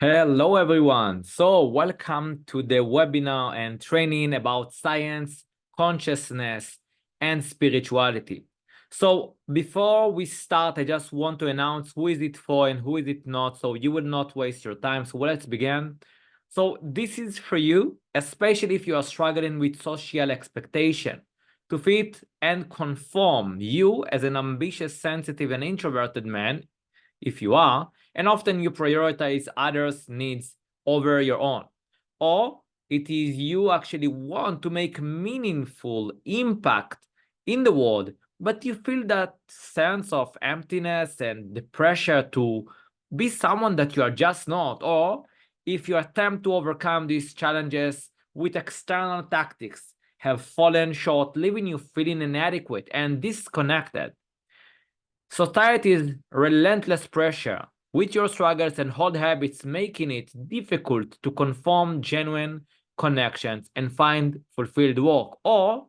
Hello, everyone. So welcome to the webinar and training about science, consciousness, and spirituality. So before we start, I just want to announce who is it for and who is it not, so you will not waste your time. So let's begin. So this is for you, especially if you are struggling with social expectation to fit and conform. You as an ambitious, sensitive, and introverted man, if you are, and often you prioritize others' needs over your own. Or it is you actually want to make meaningful impact in the world, but you feel that sense of emptiness and the pressure to be someone that you are just not. Or if you attempt to overcome these challenges with external tactics, have fallen short, leaving you feeling inadequate and disconnected. Society's relentless pressure with your struggles and old habits making it difficult to conform genuine connections and find fulfilled work. Or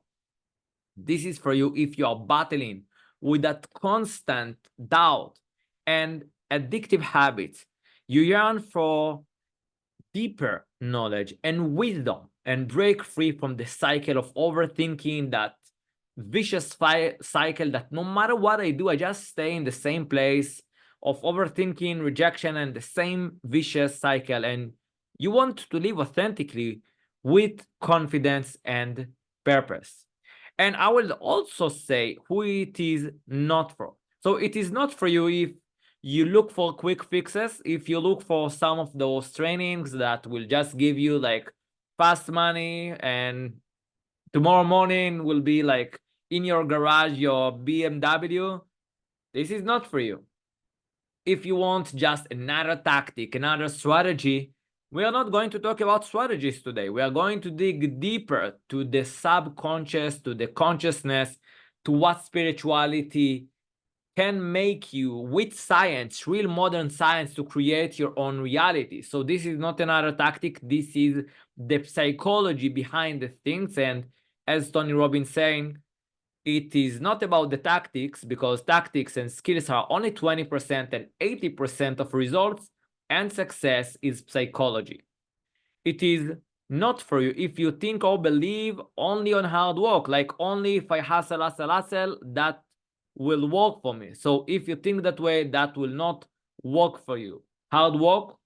this is for you if you are battling with that constant doubt and addictive habits. You yearn for deeper knowledge and wisdom and break free from the cycle of overthinking, that vicious cycle that no matter what I do, I just stay in the same place of overthinking, rejection, and the same vicious cycle. And you want to live authentically with confidence and purpose. And I will also say who it is not for. So it is not for you if you look for quick fixes, if you look for some of those trainings that will just give you like fast money and tomorrow morning will be like in your garage, your BMW, this is not for you. If you want just another tactic, another strategy, we are not going to talk about strategies today. We are going to dig deeper to the subconscious, to the consciousness, to what spirituality can make you with science, real modern science, to create your own reality. So this is not another tactic. This is the psychology behind the things. And as Tony Robbins saying, it is not about the tactics, because tactics and skills are only 20% and 80% of results, and success is psychology. It is not for you if you think or believe only on hard work, like only if I hustle, that will work for me. So if you think that way, that will not work for you. Hard work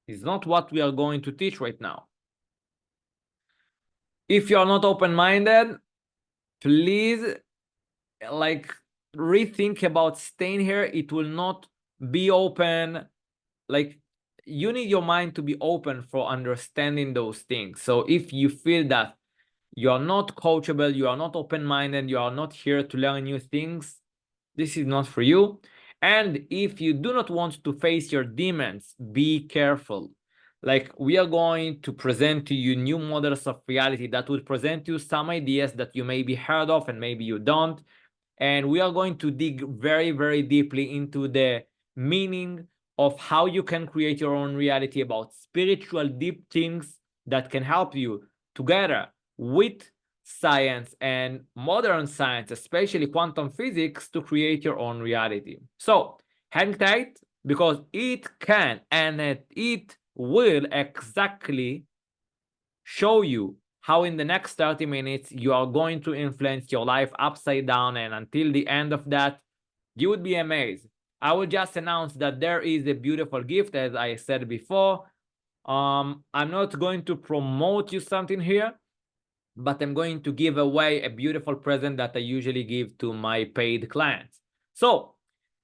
is not what we are going to teach right now. If you are not open-minded, please like rethink about staying here. It will not be open. Like, you need your mind to be open for understanding those things. So if you feel that you are not coachable, you are not open-minded, you are not here to learn new things, this is not for you. And if you do not want to face your demons, be careful. Like, we are going to present to you new models of reality that will present you some ideas that you maybe heard of and maybe you don't. And we are going to dig very, very deeply into the meaning of how you can create your own reality, about spiritual deep things that can help you together with science and modern science, especially quantum physics, to create your own reality. So hang tight, because it can and it will exactly show you how in the next 30 minutes you are going to influence your life upside down. And until the end of that, you would be amazed. I will just announce that there is a beautiful gift, as I said before. I'm not going to promote you something here, but I'm going to give away a beautiful present that I usually give to my paid clients. So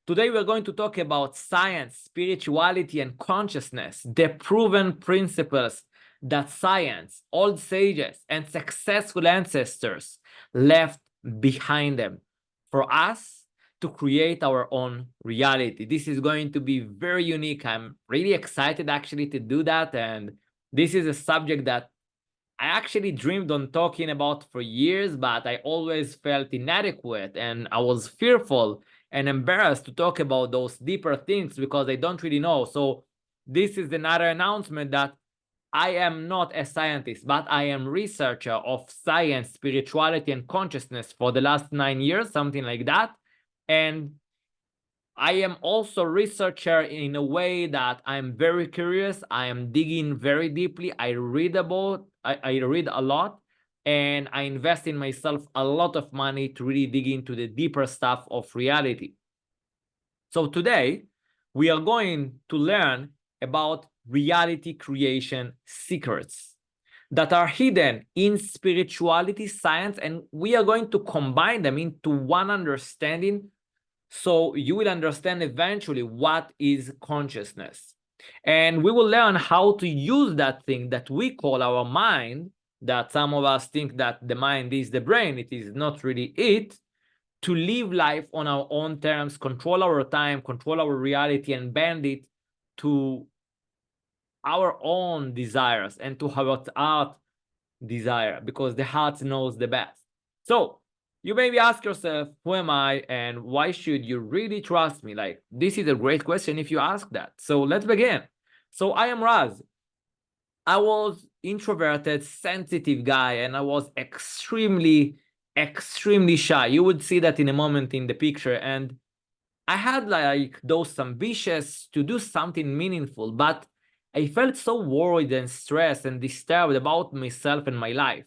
today we're going to talk about science, spirituality, and consciousness, the proven principles that science, old sages, and successful ancestors left behind them for us to create our own reality. This is going to be very unique. I'm really excited actually to do that. And this is a subject that I actually dreamed on talking about for years, but I always felt inadequate and I was fearful and embarrassed to talk about those deeper things because I don't really know. So this is another announcement that I am not a scientist, but I am researcher of science, spirituality, and consciousness for the last 9 years, something like that. And I am also a researcher in a way that I'm very curious. I am digging very deeply. I read a lot, and I invest in myself a lot of money to really dig into the deeper stuff of reality. So today, we are going to learn about reality creation secrets that are hidden in spirituality, science, and we are going to combine them into one understanding, so you will understand eventually what is consciousness. And we will learn how to use that thing that we call our mind, that some of us think that the mind is the brain. It is not really it. To live life on our own terms, control our time, control our reality, and bend it to our own desires and to our heart desire, because the heart knows the best. So you maybe ask yourself, who am I and why should you really trust me? Like, this is a great question if you ask that. So let's begin. So I am Raz. I was introverted, sensitive guy, and I was extremely shy. You would see that in a moment in the picture. And I had like those ambitions to do something meaningful, but I felt so worried and stressed and disturbed about myself and my life.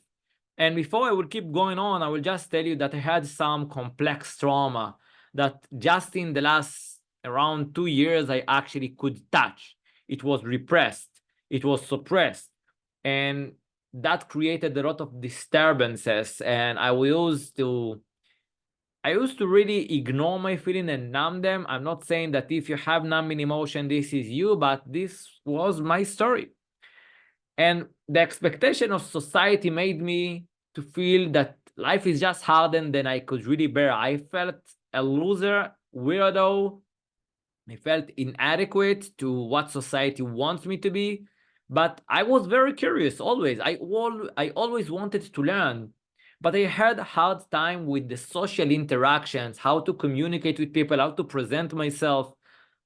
And before I will keep going on, I will just tell you that I had some complex trauma that just in the last around 2 years I actually could touch. It was repressed, it was suppressed, and that created a lot of disturbances. And I used to really ignore my feeling and numb them. I'm not saying that if you have numbing emotion, this is you, but this was my story. And the expectation of society made me to feel that life is just harder than I could really bear. I felt a loser, weirdo. I felt inadequate to what society wants me to be. But I was very curious always. I always wanted to learn. But I had a hard time with the social interactions, how to communicate with people, how to present myself.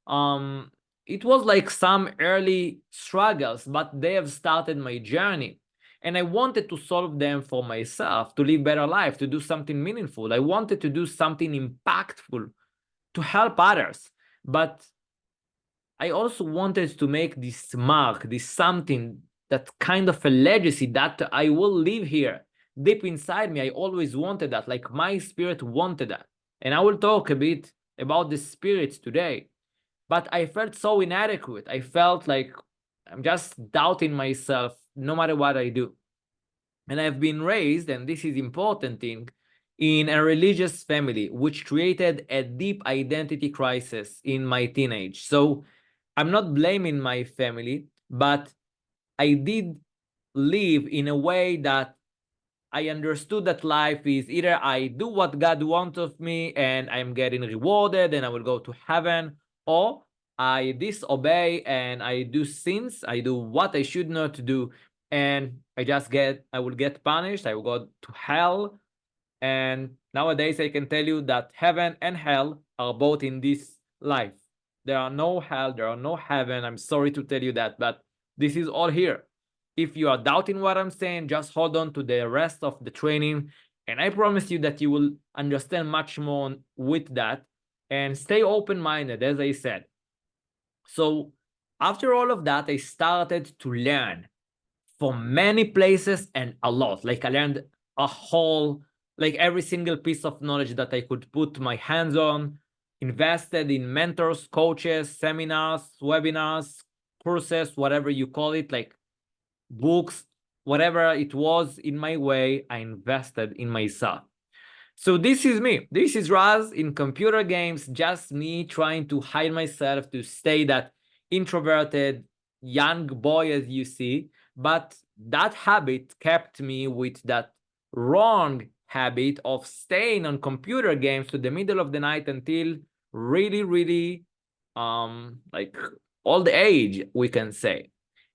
um it was like some early struggles, but they have started my journey, and I wanted to solve them for myself, to live better life, to do something meaningful. I wanted to do something impactful, to help others. But I also wanted to make this mark, this something, that kind of a legacy that I will leave here deep inside me. I always wanted that, like my spirit wanted that. And I will talk a bit about the spirit today. But I felt so inadequate. I felt like I'm just doubting myself no matter what I do. And I've been raised, and this is important thing, in a religious family, which created a deep identity crisis in my teenage. So I'm not blaming my family, but I did live in a way that I understood that life is either I do what God wants of me and I'm getting rewarded and I will go to heaven, or I disobey and I do sins, I do what I should not do, and I will get punished, I will go to hell. And nowadays I can tell you that heaven and hell are both in this life. There are no hell, there are no heaven. I'm sorry to tell you that, but this is all here. If you are doubting what I'm saying, just hold on to the rest of the training, and I promise you that you will understand much more with that. And stay open-minded, as I said. So after all of that, I started to learn from many places and a lot. Like I learned a whole, like every single piece of knowledge that I could put my hands on, invested in mentors, coaches, seminars, webinars, courses, whatever you call it, like books, whatever it was in my way, I invested in myself. So this is me. This is Raz in computer games, just me trying to hide myself, to stay that introverted young boy as you see. But that habit kept me with that wrong habit of staying on computer games to the middle of the night until really like old age, we can say.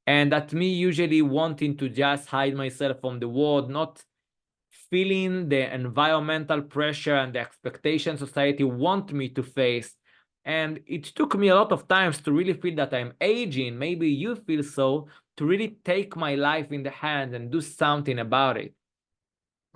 And that me usually wanting to just hide myself from the world, not feeling the environmental pressure and the expectation society want me to face. And it took me a lot of times to really feel that I'm aging, maybe you feel so, to really take my life in the hand and do something about it.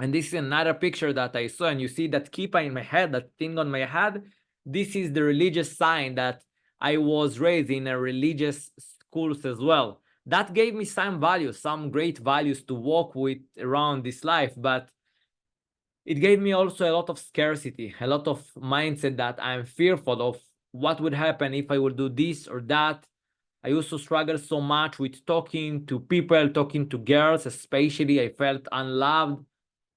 And this is another picture that I saw, and you see that kippa in my head, that thing on my head. this is the religious sign that I was raised in a religious schools as well. That gave me some values, some great values to walk with around this life, but it gave me also a lot of scarcity, a lot of mindset that I'm fearful of what would happen if I would do this or that. I also struggled so much with talking to people, talking to girls, especially. I felt unloved,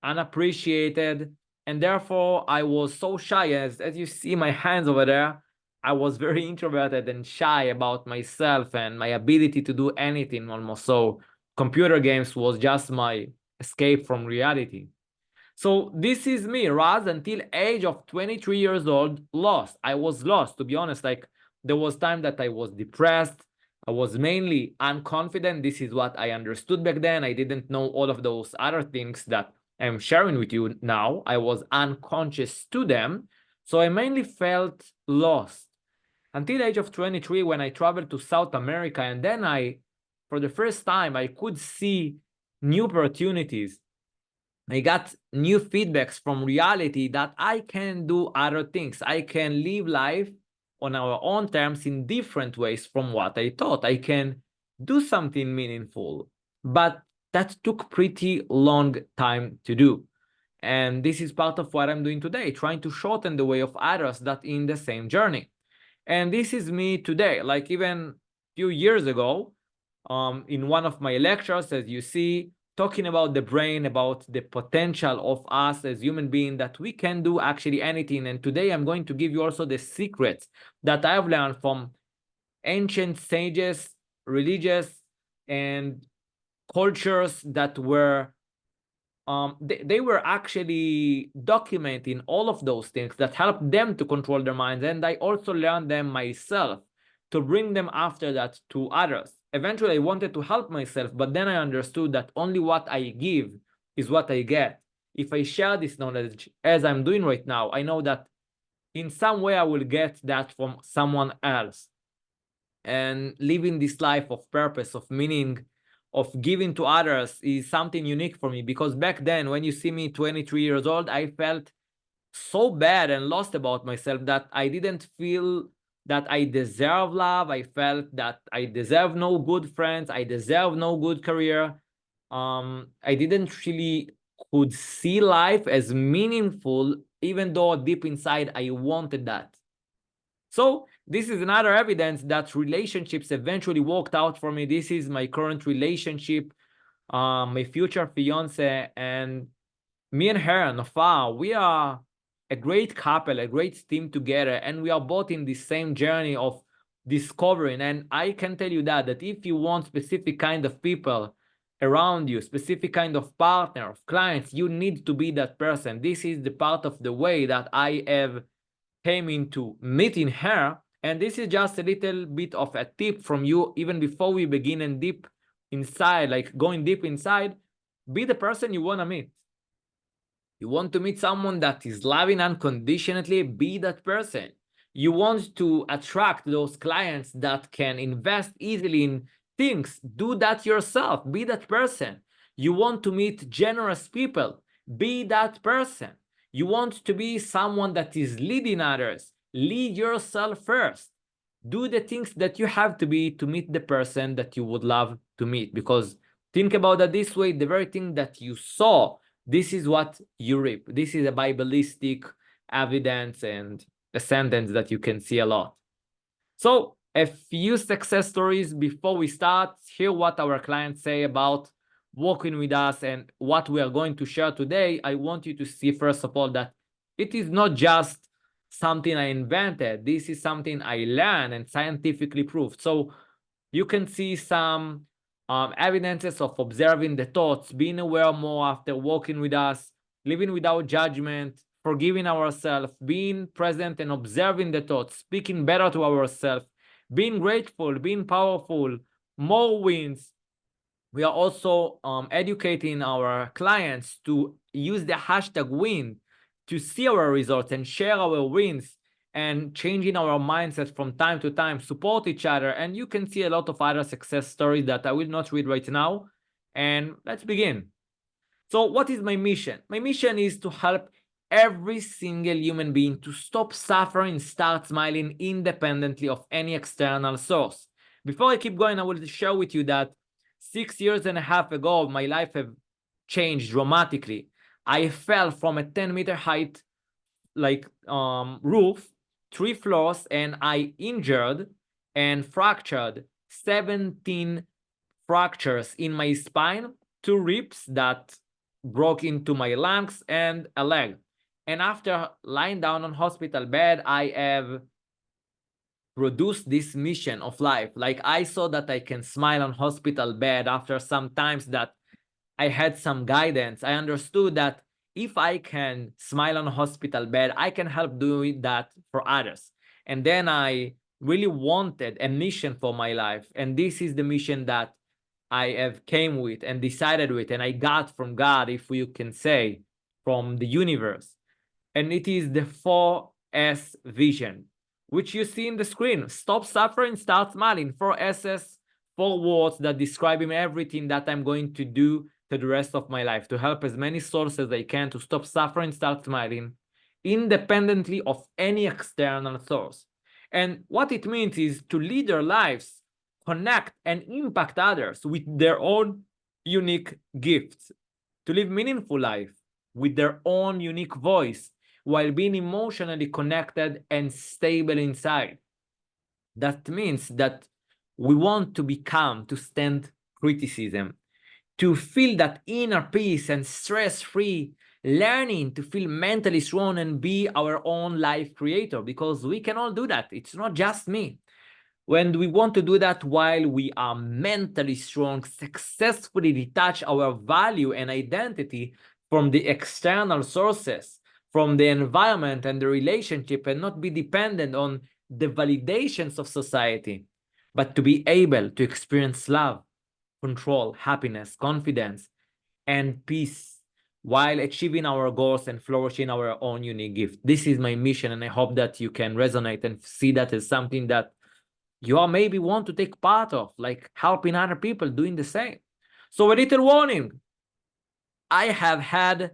unappreciated, and therefore I was so shy. As you see my hands over there, I was very introverted and shy about myself and my ability to do anything almost. So computer games was just my escape from reality. So this is me, Raz, until age of 23 years old, lost. I was lost, to be honest. Like, there was time that I was depressed. I was mainly unconfident. This is what I understood back then. I didn't know all of those other things that I'm sharing with you now. I was unconscious to them. So I mainly felt lost until age of 23 when I traveled to South America. And then for the first time, I could see new opportunities. I got new feedbacks from reality that I can do other things. I can live life on our own terms in different ways from what I thought. I can do something meaningful, but that took pretty long time to do. And this is part of what I'm doing today, trying to shorten the way of others that in the same journey. And this is me today. Like even a few years ago, in one of my lectures, as you see, talking about the brain, about the potential of us as human beings, that we can do actually anything. And today I'm going to give you also the secrets that I've learned from ancient sages, religious, and cultures that were they were actually documenting all of those things that helped them to control their minds. And I also learned them myself to bring them after that to others. Eventually, I wanted to help myself, but then I understood that only what I give is what I get. If I share this knowledge as I'm doing right now, I know that in some way I will get that from someone else. And living this life of purpose, of meaning, of giving to others is something unique for me, because back then when you see me 23 years old, I felt so bad and lost about myself that I didn't feel that I deserve love. I felt that I deserve no good friends, I deserve no good career. I didn't really could see life as meaningful, even though deep inside I wanted that. So this is another evidence that relationships eventually worked out for me. This is my current relationship, my future fiance, and me and her, Nafa, we are a great couple, a great team together, and we are both in the same journey of discovering. And I can tell you that if you want specific kind of people around you, specific kind of partner, of clients, you need to be that person. This is the part of the way that I have came into meeting her. And this is just a little bit of a tip from you, even before we begin and deep inside, like going deep inside, be the person you want to meet. You want to meet someone that is loving unconditionally, be that person. You want to attract those clients that can invest easily in things, do that yourself, be that person. You want to meet generous people, be that person. You want to be someone that is leading others, lead yourself first. Do the things that you have to be to meet the person that you would love to meet. Because think about it this way, the very thing that you saw, this is what you reap. This is a Biblistic evidence and a sentence that you can see a lot. So a few success stories before we start. Hear what our clients say about working with us and what we are going to share today. I want you to see, first of all, that it is not just something I invented. This is something I learned and scientifically proved. So you can see some evidences of observing the thoughts, being aware more after working with us, living without judgment, forgiving ourselves, being present and observing the thoughts, speaking better to ourselves, being grateful, being powerful, more wins. We are also educating our clients to use the hashtag win to see our results and share our wins, and changing our mindset from time to time, support each other. And you can see a lot of other success stories that I will not read right now. And let's begin. So what is my mission? My mission is to help every single human being to stop suffering, start smiling independently of any external source. Before I keep going, I will share with you that 6.5 years ago, my life have changed dramatically. I fell from a 10-meter height roof, 3 floors, and I injured and fractured 17 fractures in my spine, 2 ribs that broke into my lungs, and a leg. And after lying down on hospital bed, I have produced this mission of life. Like, I saw that I can smile on hospital bed after some times that I had some guidance. I understood that if I can smile on a hospital bed, I can help doing that for others. And then I really wanted a mission for my life. And this is the mission that I have came with and decided with, and I got from God, if you can say, from the universe. And it is the 4S vision, which you see in the screen. Stop suffering, start smiling. 4S's, 4 words that describe everything that I'm going to do to the rest of my life, to help as many souls as I can to stop suffering, start smiling, independently of any external source. And what it means is to lead their lives, connect and impact others with their own unique gifts, to live meaningful life with their own unique voice, while being emotionally connected and stable inside. That means that we want to be calm, to stand criticism, to feel that inner peace and stress-free, learning to feel mentally strong and be our own life creator, because we can all do that. It's not just me. When we want to do that while we are mentally strong, successfully detach our value and identity from the external sources, from the environment and the relationship, and not be dependent on the validations of society, but to be able to experience love, control, happiness, confidence, and peace while achieving our goals and flourishing our own unique gift. This is my mission, and I hope that you can resonate and see that as something that you all maybe want to take part of, like helping other people doing the same. So a little warning, I have had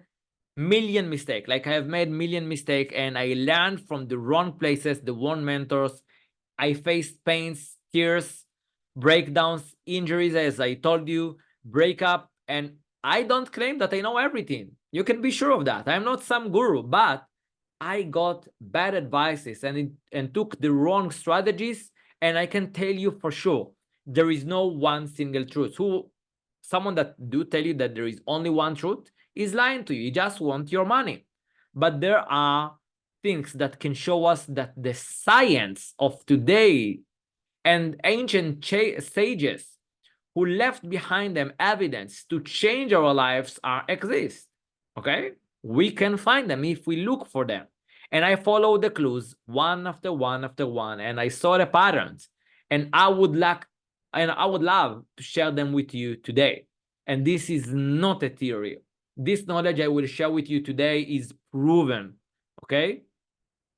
million mistake, like I have made million mistake, and I learned from the wrong places, the wrong mentors. I faced pains, tears, breakdowns, injuries, as I told you, breakup, and I don't claim that I know everything. You can be sure of that. I'm not some guru, but I got bad advices and took the wrong strategies, and I can tell you for sure, there is no one single truth. Someone that do tell you that there is only one truth is lying to you. He just want your money. But there are things that can show us that the science of today and ancient sages who left behind them evidence to change our lives exist. Okay? We can find them if we look for them. And I followed the clues one after one after one, and I saw the patterns. And I would love to share them with you today. And this is not a theory. This knowledge I will share with you today is proven. Okay?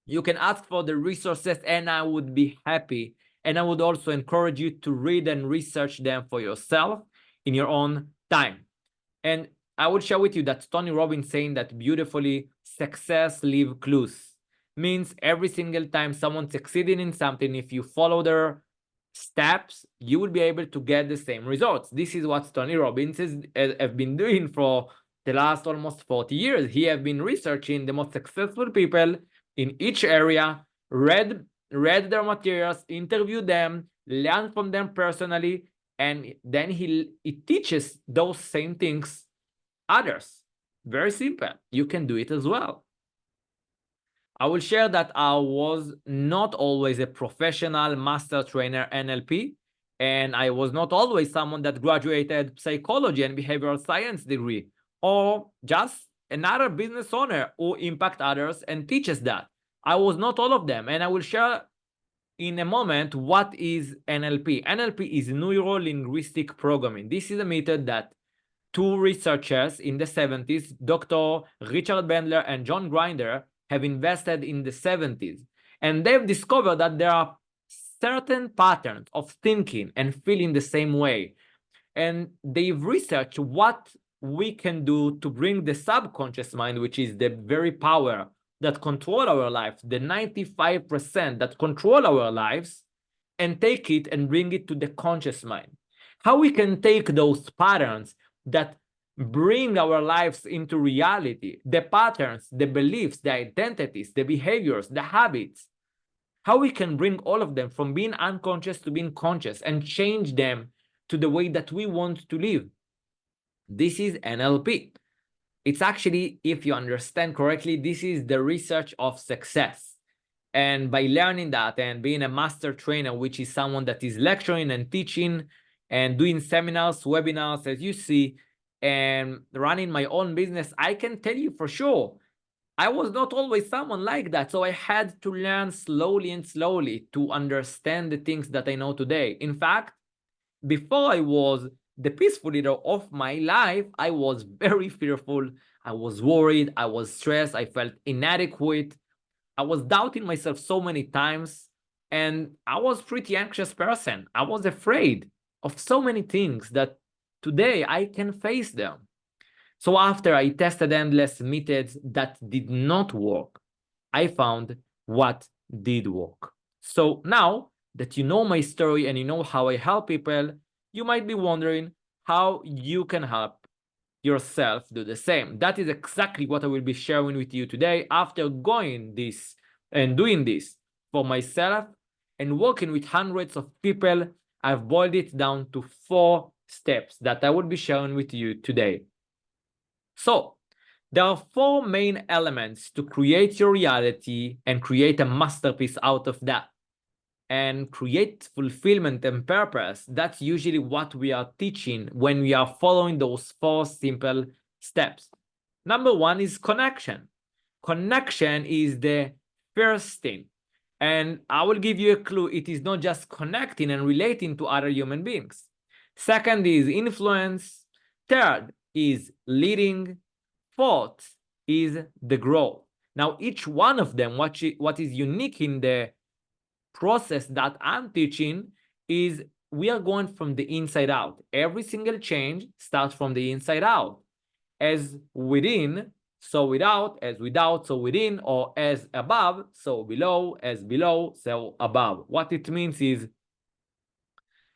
You can ask for the resources, and I would be happy. And I would also encourage you to read and research them for yourself in your own time. And I would share with you that Tony Robbins saying that beautifully, success leave clues. Means every single time someone succeeding in something, if you follow their steps, you will be able to get the same results. This is what Tony Robbins have been doing for the last almost 40 years. He have been researching the most successful people in each area, read their materials, interviewed them, learned from them personally, and then he teaches those same things others. Very simple. You can do it as well. I will share that I was not always a professional master trainer NLP, and I was not always someone that graduated psychology and behavioral science degree, or just another business owner who impact others and teaches that. I was not all of them, and I will share in a moment what is NLP. NLP is neuro-linguistic programming. This is a method that 2 researchers in the 70s, Dr. Richard Bandler and John Grinder, have invested in the 70s. And they've discovered that there are certain patterns of thinking and feeling the same way. And they've researched what we can do to bring the subconscious mind, which is the very power that control our life, the 95% that control our lives, and take it and bring it to the conscious mind. How we can take those patterns that bring our lives into reality, the patterns, the beliefs, the identities, the behaviors, the habits, how we can bring all of them from being unconscious to being conscious and change them to the way that we want to live. This is NLP. It's actually, if you understand correctly, this is the research of success. And by learning that and being a master trainer, which is someone that is lecturing and teaching and doing seminars, webinars, as you see, and running my own business, I can tell you for sure, I was not always someone like that. So I had to learn slowly and slowly to understand the things that I know today. In fact, before I was the peaceful leader of my life, I was very fearful. I was worried. I was stressed. I felt inadequate. I was doubting myself so many times. And I was pretty anxious person. I was afraid of so many things that today I can face them. So after I tested endless methods that did not work, I found what did work. So now that you know my story and you know how I help people, you might be wondering how you can help yourself do the same. That is exactly what I will be sharing with you today after going this and doing this for myself and working with hundreds of people. I've boiled it down to 4 steps that I will be sharing with you today. So there are 4 main elements to create your reality and create a masterpiece out of that and create fulfillment and purpose. That's usually what we are teaching when we are following those 4 simple steps. Number 1 is connection. Connection is the first thing. And I will give you a clue. It is not just connecting and relating to other human beings. Second is influence. Third is leading. Fourth is the growth. Now, each one of them, what is unique in the process that I'm teaching is we are going from the inside out. Every single change starts from the inside out. As within, so without, as without, so within, or as above, so below, as below, so above. What it means is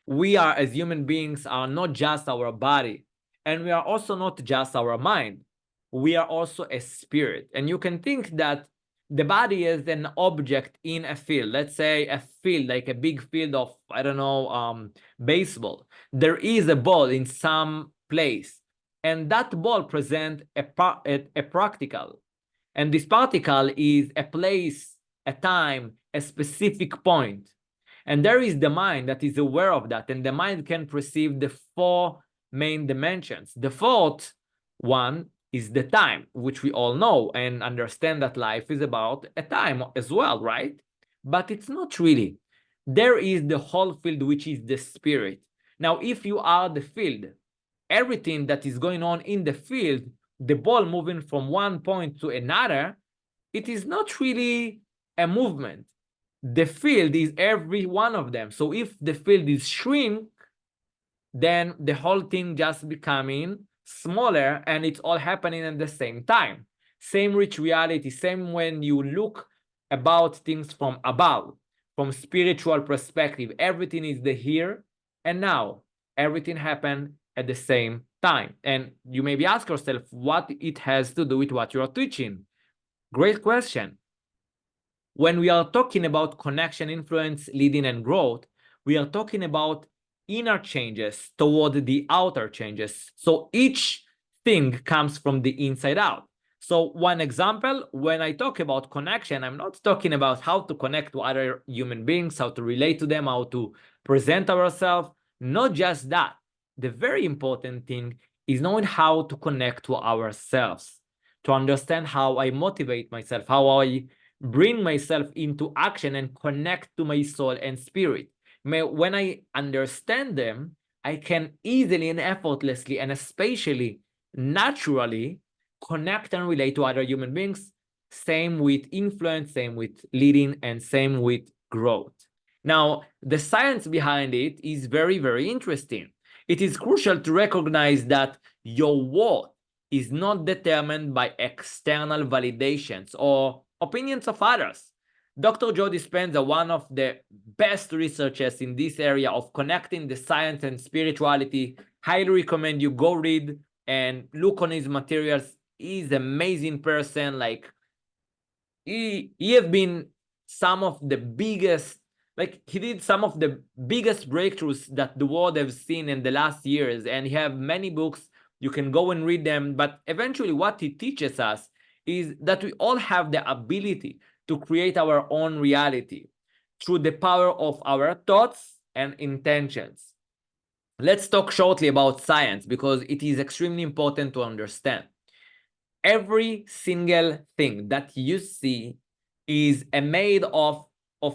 we are, as human beings, are not just our body, and we are also not just our mind. We are also a spirit. And you can think that the body is an object in a field. Let's say a field, like a big field of, I don't know, baseball. There is a ball in some place, and that ball presents a particle. And this particle is a place, a time, a specific point. And there is the mind that is aware of that, and the mind can perceive the 4 main dimensions. The 4th one is the time, which we all know and understand that life is about a time as well, right? But it's not really. There is the whole field, which is the spirit. Now, if you are the field, everything that is going on in the field, the ball moving from one point to another, it is not really a movement. The field is every one of them. So if the field is shrink, then the whole thing just becoming smaller, and it's all happening at the same time. Same with reality, same when you look about things from above, from spiritual perspective. Everything is the here and now. Everything happened at the same time. And you maybe ask yourself what it has to do with what you are teaching. Great question. When we are talking about connection, influence, leading, and growth, we are talking about inner changes toward the outer changes. So each thing comes from the inside out. So one example, when I talk about connection, I'm not talking about how to connect to other human beings, how to relate to them, how to present ourselves. Not just that. The very important thing is knowing how to connect to ourselves, to understand how I motivate myself, how I bring myself into action and connect to my soul and spirit. When I understand them, I can easily and effortlessly and especially naturally connect and relate to other human beings. Same with influence, same with leading, and same with growth. Now, the science behind it is very, very interesting. It is crucial to recognize that your worth is not determined by external validations or opinions of others. Dr. Joe Dispenza, one of the best researchers in this area of connecting the science and spirituality, highly recommend you go read and look on his materials. He's an amazing person. Like he have been some of the biggest, like he did some of the biggest breakthroughs that the world has seen in the last years, and he have many books. You can go and read them, but eventually what he teaches us is that we all have the ability to create our own reality through the power of our thoughts and intentions. Let's talk shortly about science, because it is extremely important to understand. Every single thing that you see is made of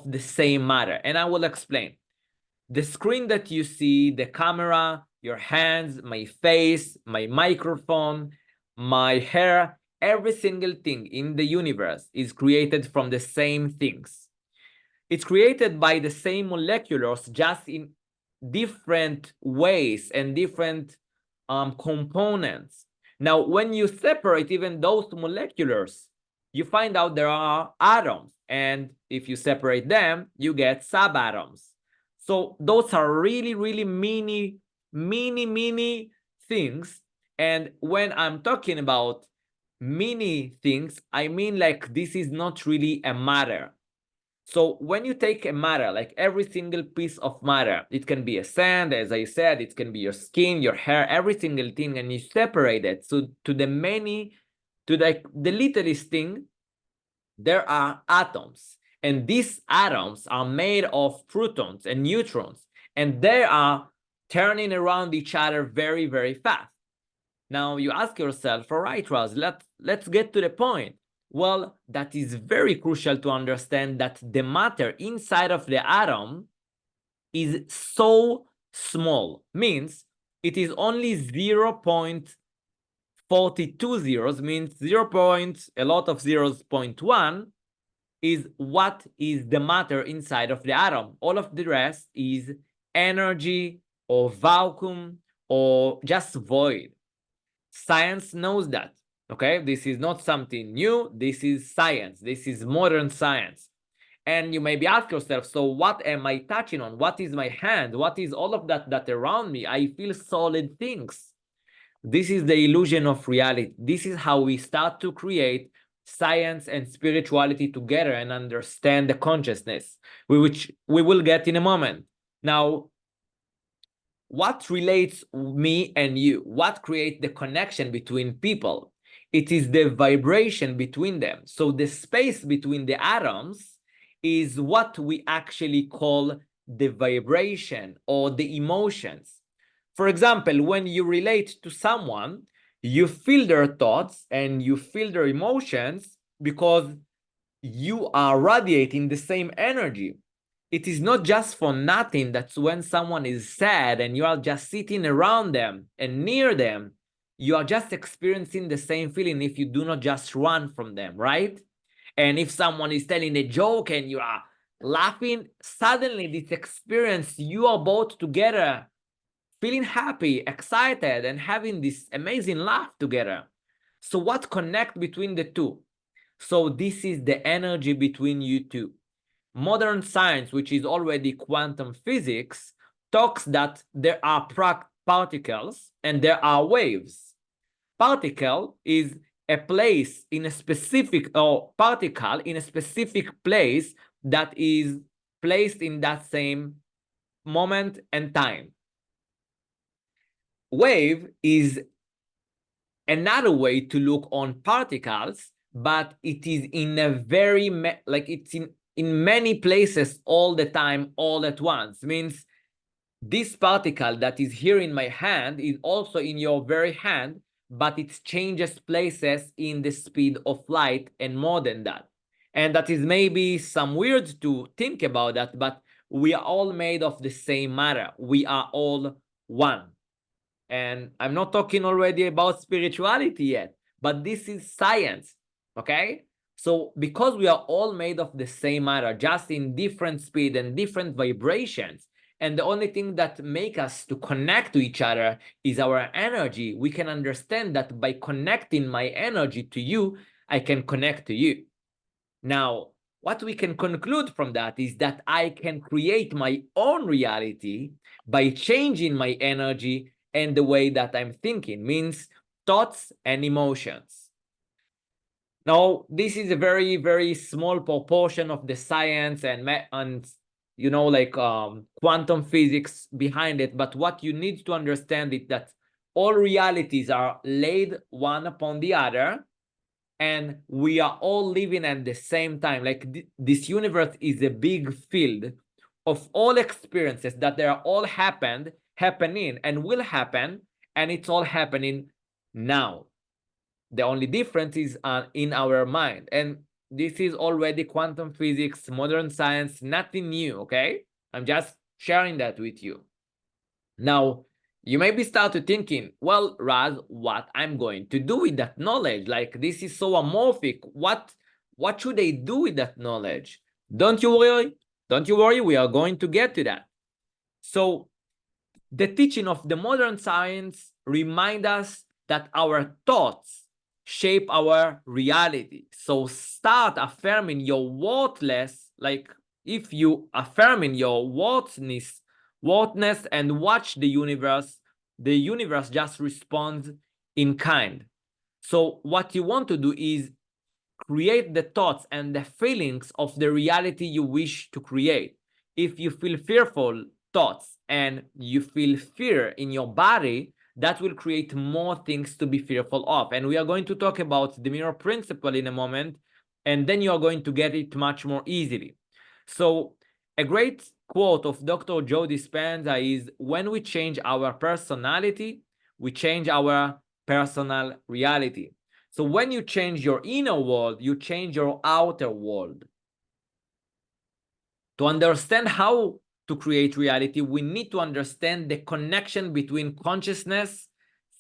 the same matter, and I will explain. The screen that you see, the camera, your hands, my face, my microphone, my hair, every single thing in the universe is created from the same things. It's created by the same molecules, just in different ways and different components. Now, when you separate even those molecules, you find out there are atoms. And if you separate them, you get subatoms. So those are really, really mini things. And when I'm talking about mini things, I mean like this is not really a matter. So when you take a matter, like every single piece of matter, it can be a sand, as I said, it can be your skin, your hair, every single thing, and you separate it. So to the littlest thing, there are atoms. And these atoms are made of protons and neutrons, and they are turning around each other very, very fast. Now you ask yourself, all right, Raz, let's get to the point. Well, that is very crucial to understand that the matter inside of the atom is so small, means it is only 0.42 zeros, means 0. A lot of zeros, 0.1 is what is the matter inside of the atom. All of the rest is energy or vacuum or just void. Science knows that. Okay, this is not something new. This is science. This is modern science. And you maybe ask yourself, so what am I touching on? What is my hand? What is all of that around me? I feel solid things. This is the illusion of reality. This is how we start to create science and spirituality together and understand the consciousness, which we will get in a moment. Now, what relates me and you? What creates the connection between people? It is the vibration between them. So the space between the atoms is what we actually call the vibration or the emotions. For example, when you relate to someone, you feel their thoughts and you feel their emotions because you are radiating the same energy. It is not just for nothing that when someone is sad and you are just sitting around them and near them, you are just experiencing the same feeling if you do not just run from them, right? And if someone is telling a joke and you are laughing, suddenly this experience, you are both together, feeling happy, excited, and having this amazing laugh together. So what connects between the two? So this is the energy between you two. Modern science, which is already quantum physics, talks that there are particles and there are waves. Particle is a place in a specific, or particle in a specific place that is placed in that same moment and time. Wave is another way to look on particles, but it is in a very, like it's in many places all the time, all at once. Means this particle that is here in my hand is also in your very hand, but it changes places in the speed of light and more than that. And that is maybe some weird to think about that, but we are all made of the same matter. We are all one. And I'm not talking already about spirituality yet, but this is science, okay? So because we are all made of the same matter, just in different speed and different vibrations, And the only thing that make us to connect to each other is our energy. We can understand that by connecting my energy to you, I can connect to you. Now, what we can conclude from that is that I can create my own reality by changing my energy and the way that I'm thinking, means thoughts and emotions. Now, this is a very, very small proportion of the science and quantum physics behind it. But what you need to understand is that all realities are laid one upon the other, and we are all living at the same time. Like this universe is a big field of all experiences that they are all happening, and will happen, and it's all happening now. The only difference is in our mind. And this is already quantum physics, modern science, nothing new, okay? I'm just sharing that with you. Now, you may be started thinking, well, Raz, what I'm going to do with that knowledge? Like, this is so amorphic. What should I do with that knowledge? Don't you worry, we are going to get to that. So the teaching of the modern science remind us that our thoughts shape our reality. So start affirming your worthless, like if you affirming your worthness and watch the universe just responds in kind. So what you want to do is create the thoughts and the feelings of the reality you wish to create. If you feel fearful thoughts and you feel fear in your body, that will create more things to be fearful of. And we are going to talk about the mirror principle in a moment, and then you are going to get it much more easily. So a great quote of Dr. Joe Dispenza is, when we change our personality, we change our personal reality. So when you change your inner world, you change your outer world. To understand how to create reality, we need to understand the connection between consciousness,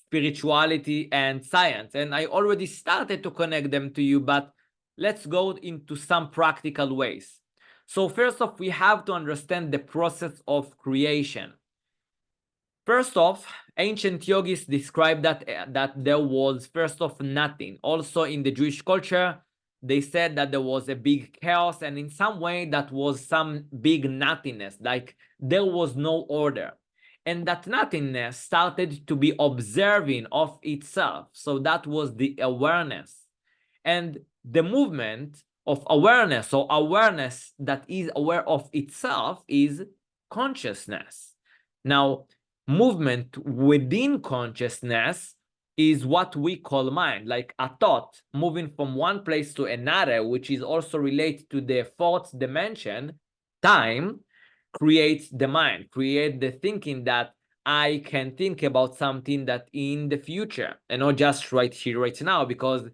spirituality, and science. And I already started to connect them to you, but let's go into some practical ways. So first off, we have to understand the process of creation. First off, ancient yogis described that there was first off nothing. Also in the Jewish culture, they said that there was a big chaos, and in some way that was some big nothingness, like there was no order. And that nothingness started to be observing of itself. So that was the awareness. And the movement of awareness, so awareness that is aware of itself, is consciousness. Now, movement within consciousness is what we call mind, like a thought moving from one place to another, which is also related to the fourth dimension, time, creates the mind, create the thinking that I can think about something that in the future, and not just right here, right now, because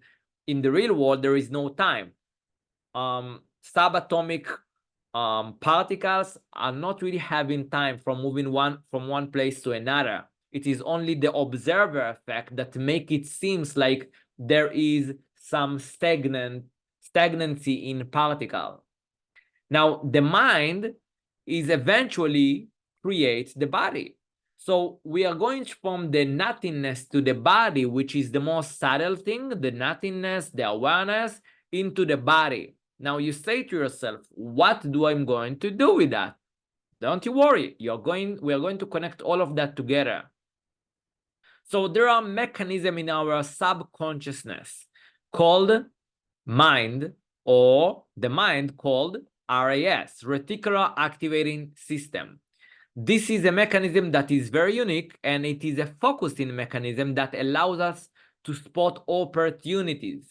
in the real world, there is no time. Subatomic particles are not really having time from moving from one place to another. It is only the observer effect that make it seems like there is some stagnancy in particle. Now, the mind is eventually creates the body. So we are going from the nothingness to the body, which is the most subtle thing, the nothingness, the awareness, into the body. Now you say to yourself, what do I going to do with that? Don't you worry, we are going to connect all of that together. So there are mechanisms in our subconsciousness called mind, or the mind called RAS, reticular activating system. This is a mechanism that is very unique, and it is a focusing mechanism that allows us to spot opportunities.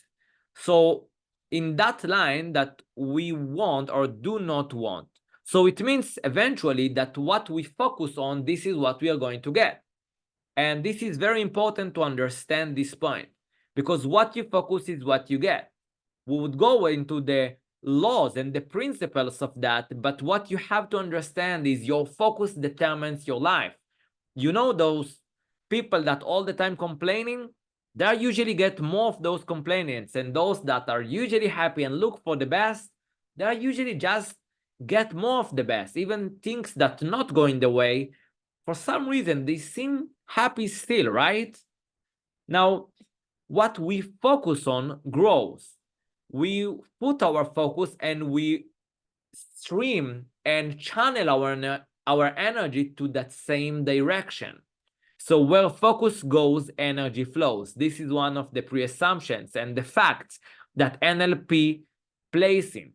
So in that line that we want or do not want. So it means eventually that what we focus on, this is what we are going to get. And this is very important to understand this point, because what you focus is what you get. We would go into the laws and the principles of that, but what you have to understand is your focus determines your life. You know, those people that all the time complaining, they usually get more of those complainants, and those that are usually happy and look for the best, they are usually just get more of the best. Even things that not going the way, for some reason, they seem happy still, right? Now, what we focus on grows. We put our focus and we stream and channel our energy to that same direction. So where focus goes, energy flows. This is one of the pre-assumptions and the facts that NLP plays in.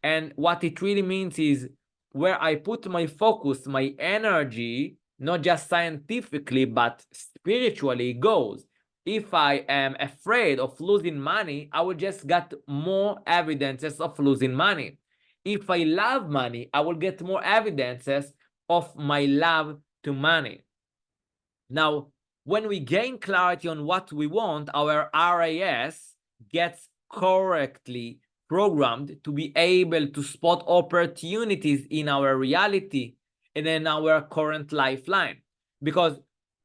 And what it really means is where I put my focus, my energy, not just scientifically, but spiritually goes. If I am afraid of losing money, I will just get more evidences of losing money. If I love money, I will get more evidences of my love to money. Now, when we gain clarity on what we want, our RAS gets correctly programmed to be able to spot opportunities in our reality and in our current lifeline. Because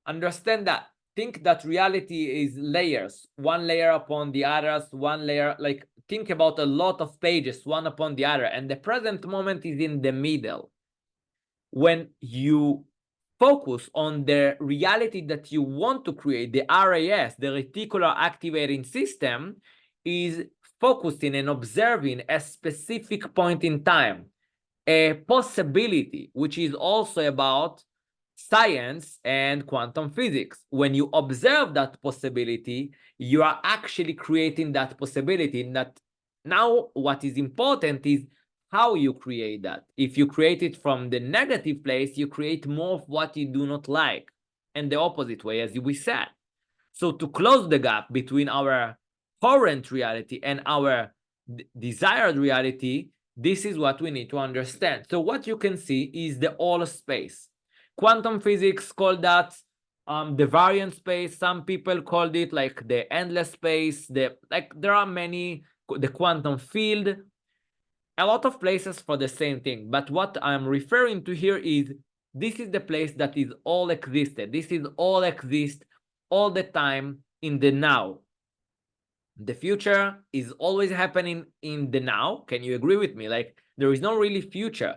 understand that, think that reality is layers, one layer upon the others, one layer, like think about a lot of pages, one upon the other, and the present moment is in the middle. When you focus on the reality that you want to create, the RAS, the reticular activating system, is focusing and observing a specific point in time, a possibility, which is also about science and quantum physics. When you observe that possibility, you are actually creating that possibility. That now what is important is how you create that. If you create it from the negative place, you create more of what you do not like, and the opposite way, as we said. So to close the gap between our current reality and our desired reality, this is what we need to understand. So what you can see is the all space. Quantum physics call that the variant space. Some people called it like the endless space. There are many, the quantum field, a lot of places for the same thing. But what I'm referring to here is this is the place that is all existed. This is all exist all the time in the now. The future is always happening in the now. Can you agree with me? Like there is no really future.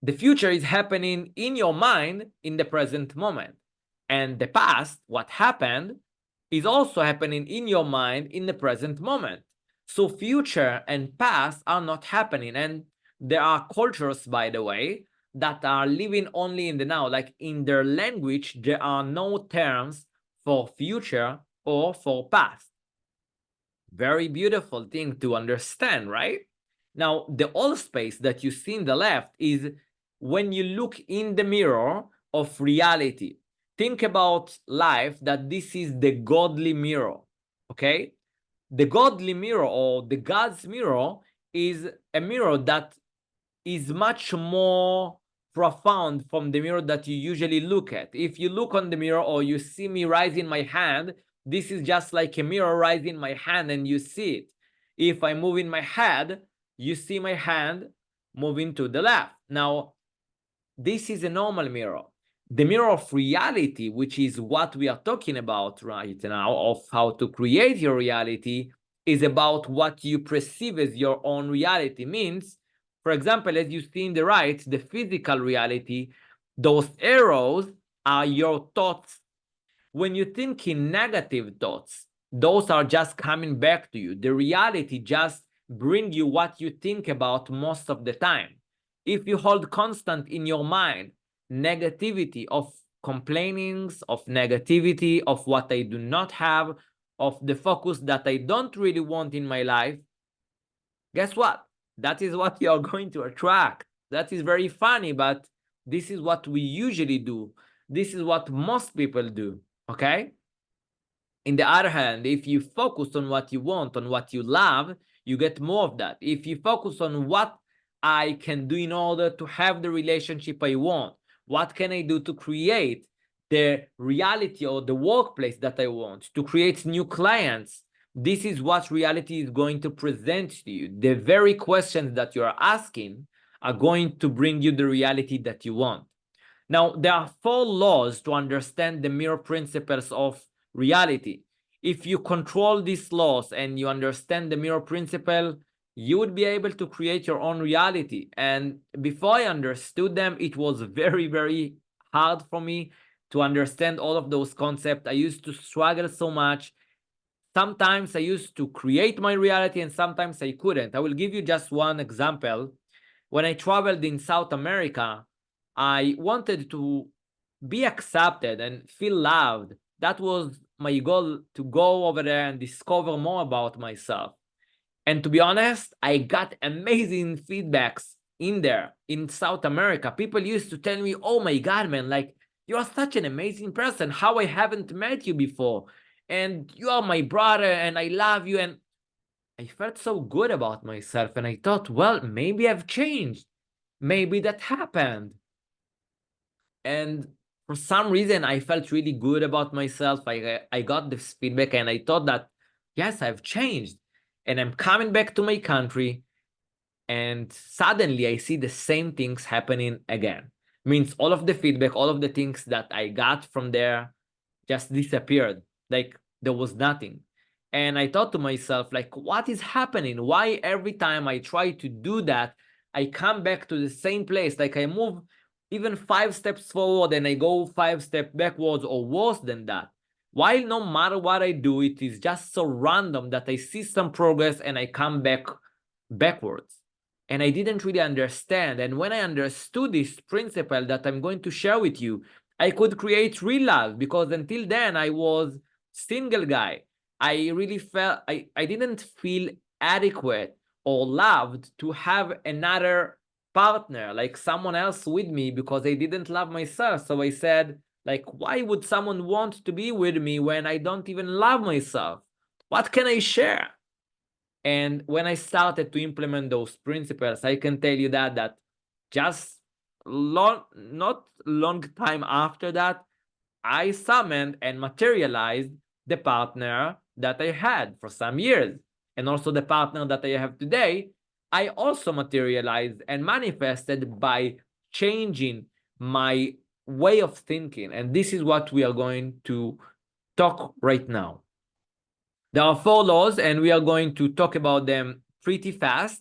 The future is happening in your mind in the present moment. And the past, what happened, is also happening in your mind in the present moment. So future and past are not happening. And there are cultures, by the way, that are living only in the now. Like in their language, there are no terms for future or for past. Very beautiful thing to understand, right? Now, the all space that you see in the left is when you look in the mirror of reality. Think about life that this is the godly mirror, okay? The godly mirror or the God's mirror is a mirror that is much more profound from the mirror that you usually look at. If you look on the mirror or you see me raising my hand, this is just like a mirror rising my hand and you see it. If I move in my head, you see my hand moving to the left. Now, this is a normal mirror. The mirror of reality, which is what we are talking about right now, of how to create your reality, is about what you perceive as your own reality. Means, for example, as you see in the right, the physical reality, those arrows are your thoughts. When you think in negative thoughts, those are just coming back to you. The reality just bring you what you think about most of the time. If you hold constant in your mind negativity of complainings, of negativity, of what I do not have, of the focus that I don't really want in my life, guess what? That is what you're going to attract. That is very funny, but this is what we usually do. This is what most people do, okay? In the other hand, if you focus on what you want, on what you love, you get more of that. If you focus on what I can do in order to have the relationship I want, what can I do to create the reality or the workplace that I want, to create new clients, this is what reality is going to present to you. The very questions that you are asking are going to bring you the reality that you want. Now, there are 4 laws to understand the mirror principles of reality. If you control these laws and you understand the mirror principle, you would be able to create your own reality. And before I understood them, it was very, very hard for me to understand all of those concepts. I used to struggle so much. Sometimes I used to create my reality and sometimes I couldn't. I will give you just one example. When I traveled in South America, I wanted to be accepted and feel loved. That was my goal, to go over there and discover more about myself. And to be honest, I got amazing feedbacks in there in South America. People used to tell me, oh my God, man, like, you're such an amazing person. How I haven't met you before. And you are my brother and I love you. And I felt so good about myself. And I thought, well, maybe I've changed. Maybe that happened. And for some reason, I felt really good about myself. I got this feedback and I thought that, yes, I've changed. And I'm coming back to my country. And suddenly I see the same things happening again. Means all of the feedback, all of the things that I got from there just disappeared. Like there was nothing. And I thought to myself, like, what is happening? Why every time I try to do that, I come back to the same place? Like I move even 5 steps forward and I go 5 steps backwards, or worse than that. While no matter what I do, it is just so random that I see some progress and I come back backwards. And I didn't really understand. And when I understood this principle that I'm going to share with you, I could create real love, because until then I was single guy. I really felt I didn't feel adequate or loved to have another partner, like someone else with me, because I didn't love myself. So I said, like, why would someone want to be with me when I don't even love myself? What can I share? And when I started to implement those principles, I can tell you that just not long time after that, I summoned and materialized the partner that I had for some years. And also the partner that I have today, I also materialized and manifested by changing my way of thinking. And this is what we are going to talk right now. There are 4 laws, and we are going to talk about them pretty fast.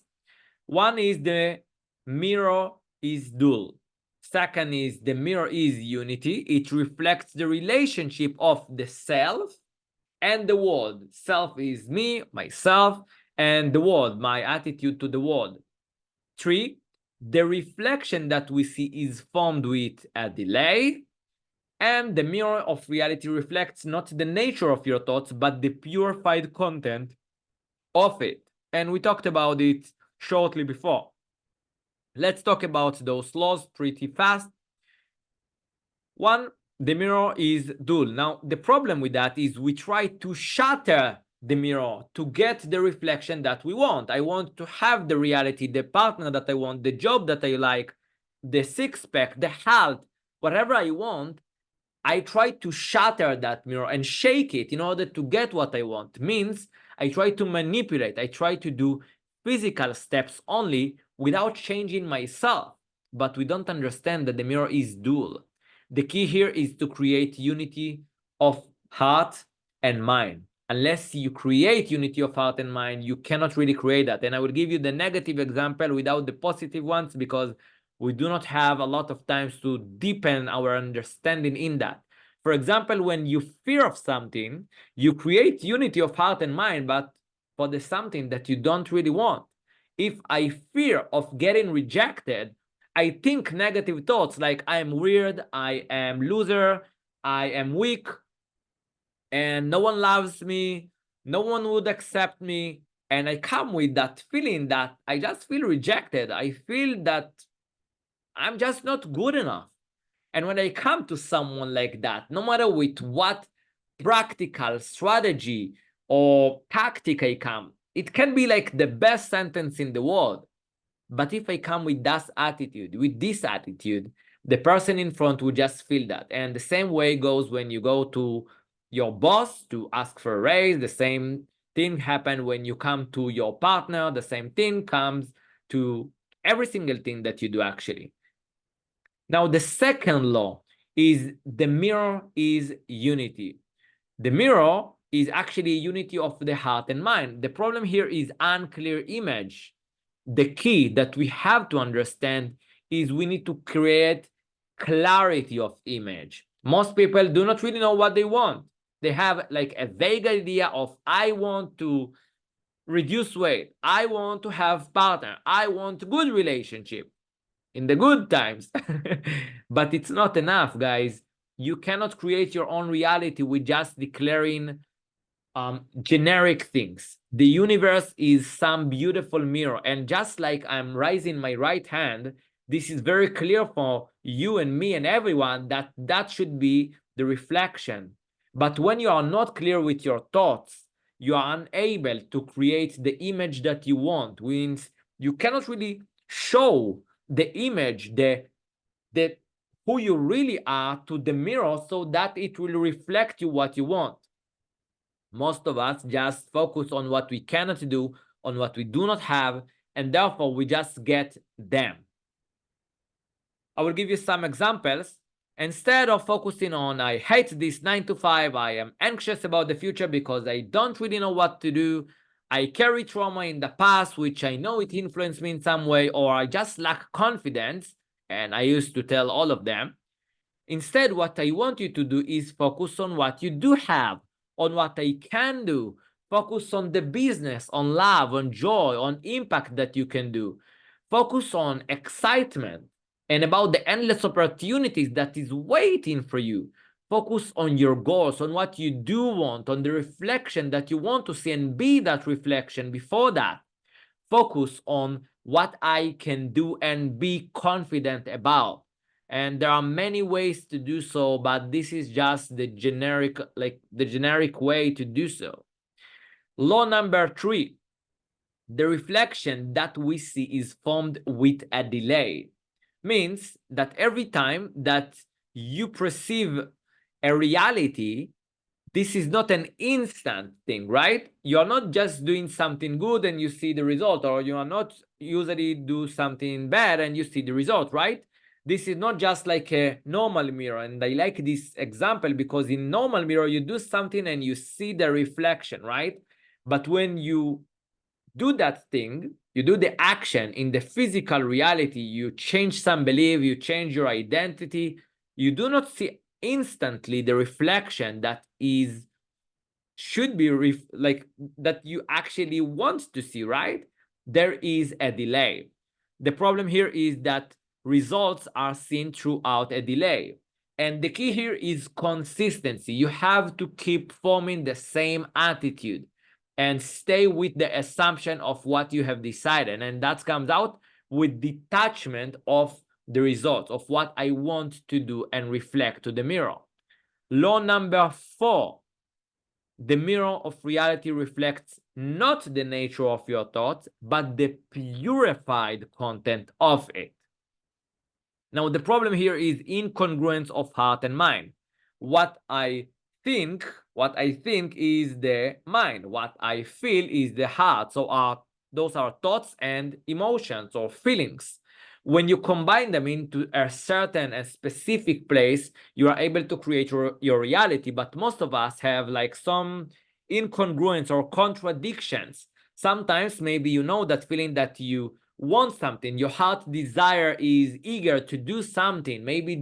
One is the mirror is dual. Second is the mirror is unity. It reflects the relationship of the self and the world. Self is me, myself, and the world, my attitude to the world. 3, the reflection that we see is formed with a delay. And the mirror of reality reflects not the nature of your thoughts, but the purified content of it. And we talked about it shortly before. Let's talk about those laws pretty fast. 1, the mirror is dual. Now, the problem with that is we try to shatter the mirror to get the reflection that we want. I want to have the reality, the partner that I want, the job that I like, the six-pack, the health, whatever I want. I try to shatter that mirror and shake it in order to get what I want. Means I try to manipulate. I try to do physical steps only without changing myself. But we don't understand that the mirror is dual. The key here is to create unity of heart and mind. Unless you create unity of heart and mind, you cannot really create that. And I will give you the negative example without the positive ones, because we do not have a lot of times to deepen our understanding in that. For example, when you fear of something, you create unity of heart and mind, but for the something that you don't really want. If I fear of getting rejected, I think negative thoughts like I am weird, I am loser, I am weak, and no one loves me, no one would accept me. And I come with that feeling that I just feel rejected. I feel that I'm just not good enough. And when I come to someone like that, no matter with what practical strategy or tactic I come, it can be like the best sentence in the world. But if I come with this attitude, the person in front will just feel that. And the same way goes when you go to your boss to ask for a raise. The same thing happens when you come to your partner. The same thing comes to every single thing that you do, actually. Now, the second law is the mirror is unity. The mirror is actually unity of the heart and mind. The problem here is unclear image. The key that we have to understand is we need to create clarity of image. Most people do not really know what they want. They have like a vague idea of, I want to reduce weight, I want to have partner, I want good relationship in the good times. But it's not enough, guys. You cannot create your own reality with just declaring generic things. The universe is some beautiful mirror, and just like I'm raising my right hand, this is very clear for you and me and everyone that that should be the reflection. But when you are not clear with your thoughts, you are unable to create the image that you want. Means you cannot really show the image, the who you really are to the mirror, so that it will reflect you what you want. Most of us just focus on what we cannot do, on what we do not have, and therefore we just get them. I will give you some examples. Instead of focusing on, I hate this 9 to 5, I am anxious about the future because I don't really know what to do, I carry trauma in the past, which I know it influenced me in some way, or I just lack confidence, and I used to tell all of them. Instead, what I want you to do is focus on what you do have, on what I can do. Focus on the business, on love, on joy, on impact that you can do. Focus on excitement and about the endless opportunities that is waiting for you. Focus on your goals, on what you do want, on the reflection that you want to see, and be that reflection before that. Focus on what I can do and be confident about. And there are many ways to do so, but this is just the generic, like the generic way to do so. Law number 3, the reflection that we see is formed with a delay. Means that every time that you perceive a reality, this is not an instant thing, right? You're not just doing something good and you see the result, or you are not usually do something bad and you see the result, right? This is not just like a normal mirror. And I like this example because in normal mirror, you do something and you see the reflection, right? But when you do that thing, you do the action in the physical reality, you change some belief, you change your identity, you do not see instantly the reflection that is should be like that you actually want to see, right? There is a delay. The problem here is that results are seen throughout a delay, and the key here is consistency. You have to keep forming the same attitude and stay with the assumption of what you have decided, and that comes out with detachment of the results of what I want to do and reflect to the mirror. Law number 4, the mirror of reality reflects not the nature of your thoughts, but the purified content of it. Now, the problem here is incongruence of heart and mind. What I think is the mind. What I feel is the heart. So those are thoughts and emotions or feelings. When you combine them into a certain and specific place, you are able to create your reality. But most of us have like some incongruence or contradictions. Sometimes maybe you know that feeling that you want something, your heart desire is eager to do something, maybe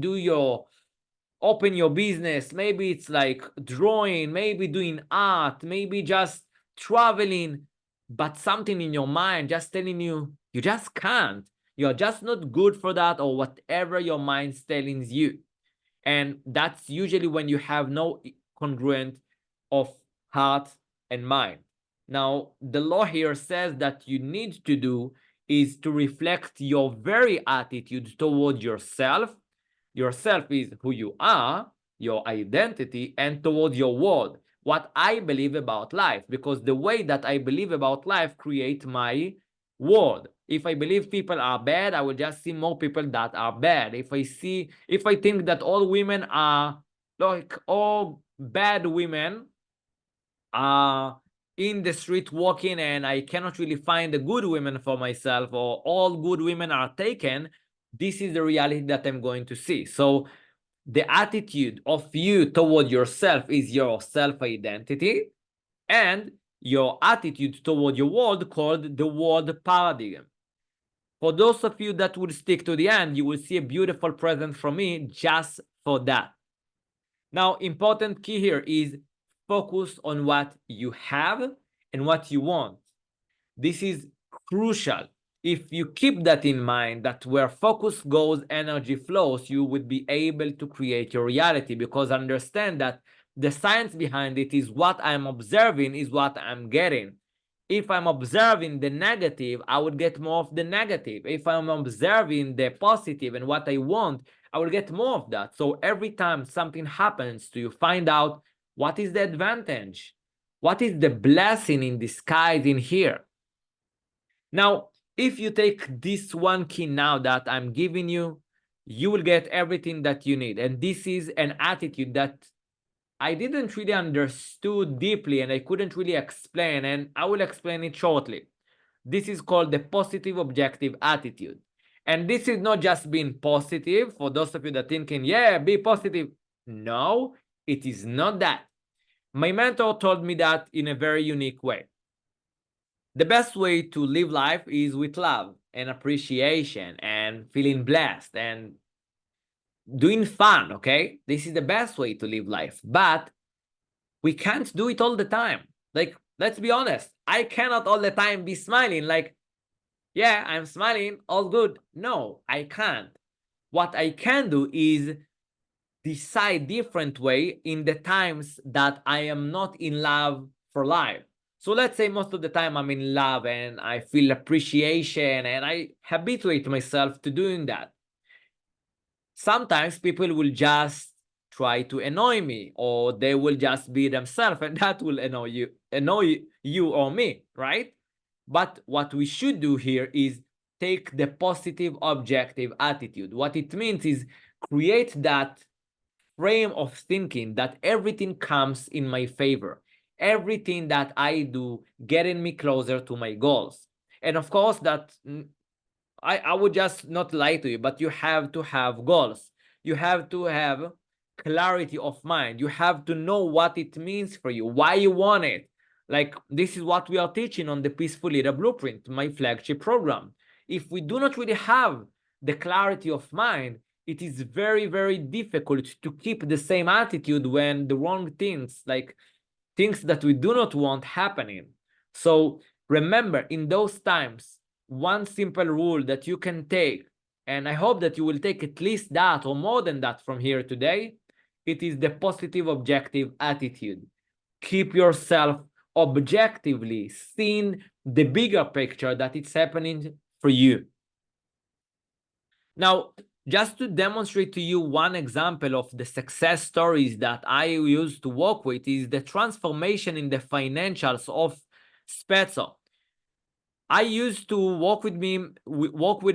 open your business, maybe it's like drawing, maybe doing art, maybe just traveling, but something in your mind just telling you you just can't, you're just not good for that, or whatever your mind's telling you. And that's usually when you have no congruent of heart and mind. Now, the law here says that you need to do is to reflect your very attitude toward yourself. Yourself is who you are, your identity, and toward your world, what I believe about life, because the way that I believe about life creates my world. If I believe people are bad, I will just see more people that are bad. If I think that all women are like all bad women are in the street walking and I cannot really find the good women for myself, or all good women are taken, this is the reality that I'm going to see. So the attitude of you toward yourself is your self-identity. and your attitude toward your world called the world paradigm. For those of you that will stick to the end, you will see a beautiful present from me just for that. Now, important key here is focus on what you have and what you want. This is crucial. If you keep that in mind, that where focus goes, energy flows, you would be able to create your reality, because understand that the science behind it is what I'm observing is what I'm getting. If I'm observing the negative, I would get more of the negative. If I'm observing the positive and what I want, I will get more of that. So every time something happens to you, find out what is the advantage, what is the blessing in disguise in here. Now, if you take this one key now that I'm giving you, you will get everything that you need. And this is an attitude that I didn't really understood deeply and I couldn't really explain, and I will explain it shortly. This is called the positive objective attitude. And this is not just being positive for those of you that thinking, yeah, be positive. No, it is not that. My mentor told me that in a very unique way. The best way to live life is with love and appreciation and feeling blessed and doing fun, okay? This is the best way to live life. But we can't do it all the time. Like, let's be honest. I cannot all the time be smiling like, yeah, I'm smiling, all good. No, I can't. What I can do is decide different way in the times that I am not in love for life. So let's say most of the time I'm in love and I feel appreciation and I habituate myself to doing that. Sometimes people will just try to annoy me, or they will just be themselves, and that will annoy you or me, right? But what we should do here is take the positive objective attitude. What it means is create that frame of thinking that everything comes in my favor. Everything that I do getting me closer to my goals. And of course, that I would just not lie to you, but you have to have goals. You have to have clarity of mind. You have to know what it means for you, why you want it. Like, this is what we are teaching on the Peaceful Leader Blueprint, my flagship program. If we do not really have the clarity of mind, it is very, very difficult to keep the same attitude when the wrong things, like things that we do not want happening. So remember, in those times, one simple rule that you can take, and I hope that you will take at least that or more than that from here today, it is the positive objective attitude. Keep yourself objectively seeing the bigger picture that it's happening for you. Now, just to demonstrate to you one example of the success stories that I used to work with is the transformation in the financials of Spezzo. I used to work with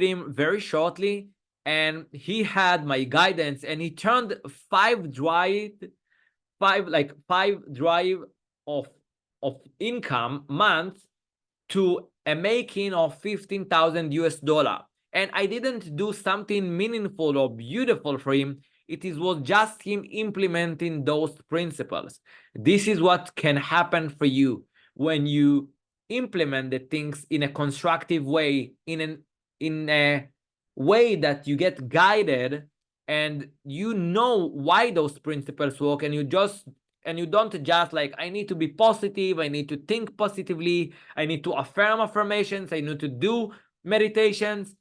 him very shortly, and he had my guidance, and he turned five drive of income month to a making of 15,000 US dollar. And I didn't do something meaningful or beautiful for him. It was just him implementing those principles. This is what can happen for you when you implement the things in a constructive way, in a way that you get guided and you know why those principles work, and you don't just like, I need to be positive, I need to think positively, I need to affirm affirmations, I need to do meditations.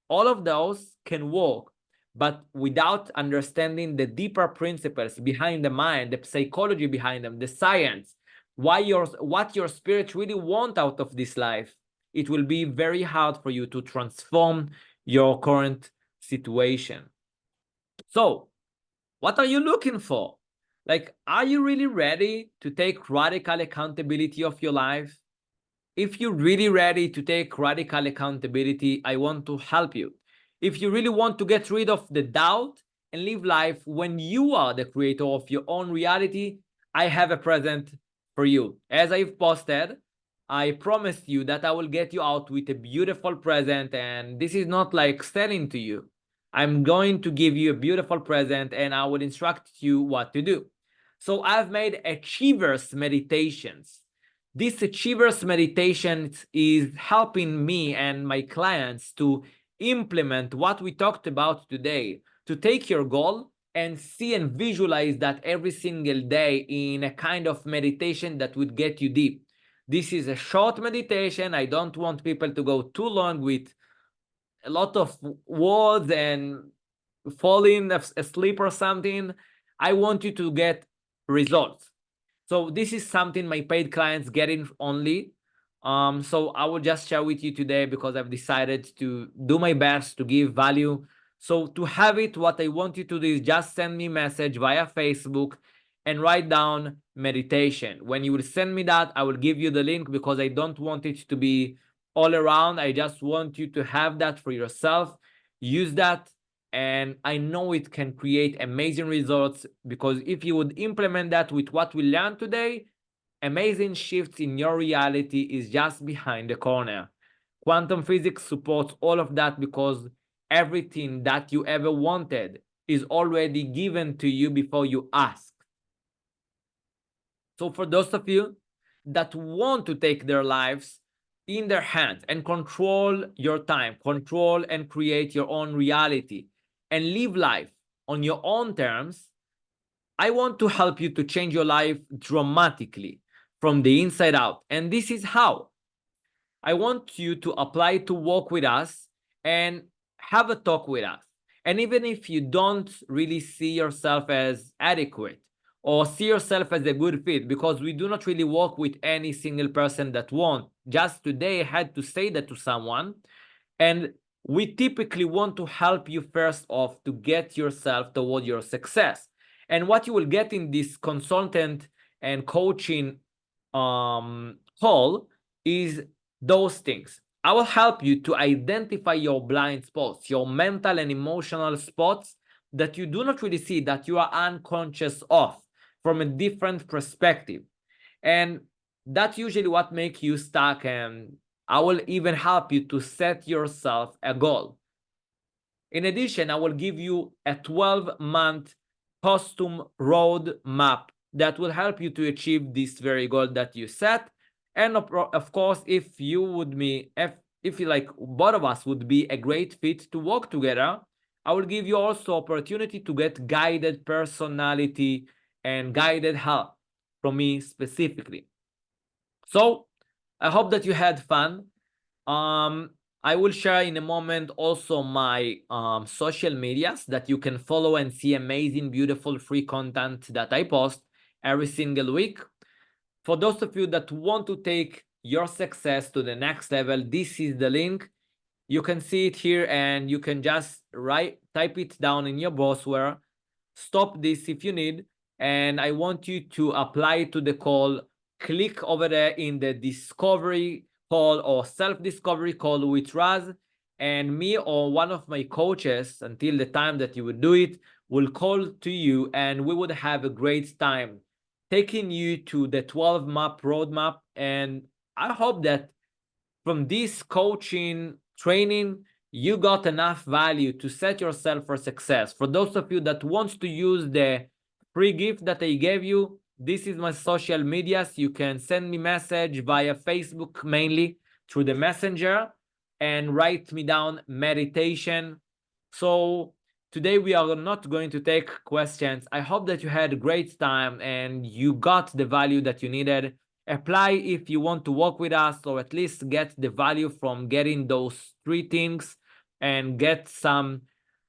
All of those can work, but without understanding the deeper principles behind the mind, the psychology behind them, the science, what your spirit really want out of this life, it will be very hard for you to transform your current situation. So, what are you looking for? Like, are you really ready to take radical accountability of your life? If you're really ready to take radical accountability, I want to help you. If you really want to get rid of the doubt and live life when you are the creator of your own reality, I have a present for you. As I've posted, I promised you that I will get you out with a beautiful present, and this is not like selling to you. I'm going to give you a beautiful present and I will instruct you what to do. So I've made achievers meditations. This achievers meditation is helping me and my clients to implement what we talked about today, to take your goal and see and visualize that every single day in a kind of meditation that would get you deep. This is a short meditation. I don't want people to go too long with a lot of words and falling asleep or something. I want you to get results. So this is something my paid clients get in only. So I will just share with you today because I've decided to do my best to give value. So to have it, what I want you to do is just send me a message via Facebook and write down meditation. When you will send me that, I will give you the link because I don't want it to be all around. I just want you to have that for yourself. Use that. And I know it can create amazing results, because if you would implement that with what we learned today, amazing shifts in your reality is just behind the corner. Quantum physics supports all of that because everything that you ever wanted is already given to you before you ask. So for those of you that want to take their lives in their hands and control your time, control and create your own reality, and live life on your own terms, I want to help you to change your life dramatically from the inside out. And this is how. I want you to apply to work with us and have a talk with us. And even if you don't really see yourself as adequate or see yourself as a good fit, because we do not really work with any single person that won't. Just today I had to say that to someone. And we typically want to help you first off to get yourself toward your success. And what you will get in this consultant and coaching call is those things. I will help you to identify your blind spots, your mental and emotional spots that you do not really see, that you are unconscious of from a different perspective. And that's usually what makes you stuck. And I will even help you to set yourself a goal. In addition, I will give you a 12-month custom road map that will help you to achieve this very goal that you set. And of course, if you would be, if you like, both of us would be a great fit to work together, I will give you also opportunity to get guided personality and guided help from me specifically. So I hope that you had fun. I will share in a moment also my social medias that you can follow and see amazing, beautiful, free content that I post every single week. For those of you that want to take your success to the next level, this is the link. You can see it here and you can just type it down in your browser. Stop this if you need. And I want you to apply to the call. Click over there in the discovery call or self-discovery call with Raz, and me or one of my coaches, until the time that you would do it, will call to you, and we would have a great time taking you to the 12-map roadmap. And I hope that from this coaching training, you got enough value to set yourself for success. For those of you that wants to use the free gift that I gave you, this is my social medias. You can send me message via Facebook, mainly through the messenger, and write me down meditation. So today we are not going to take questions. I hope that you had a great time and you got the value that you needed. Apply if you want to work with us, or at least get the value from getting those 3 things and get some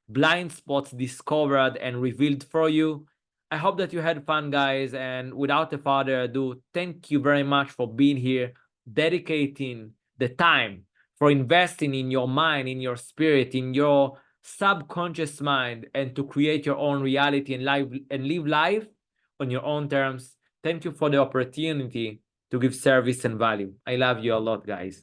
blind spots discovered and revealed for you. I hope that you had fun, guys. And without further ado, thank you very much for being here, dedicating the time, for investing in your mind, in your spirit, in your subconscious mind, and to create your own reality and live life on your own terms. Thank you for the opportunity to give service and value. I love you a lot, guys.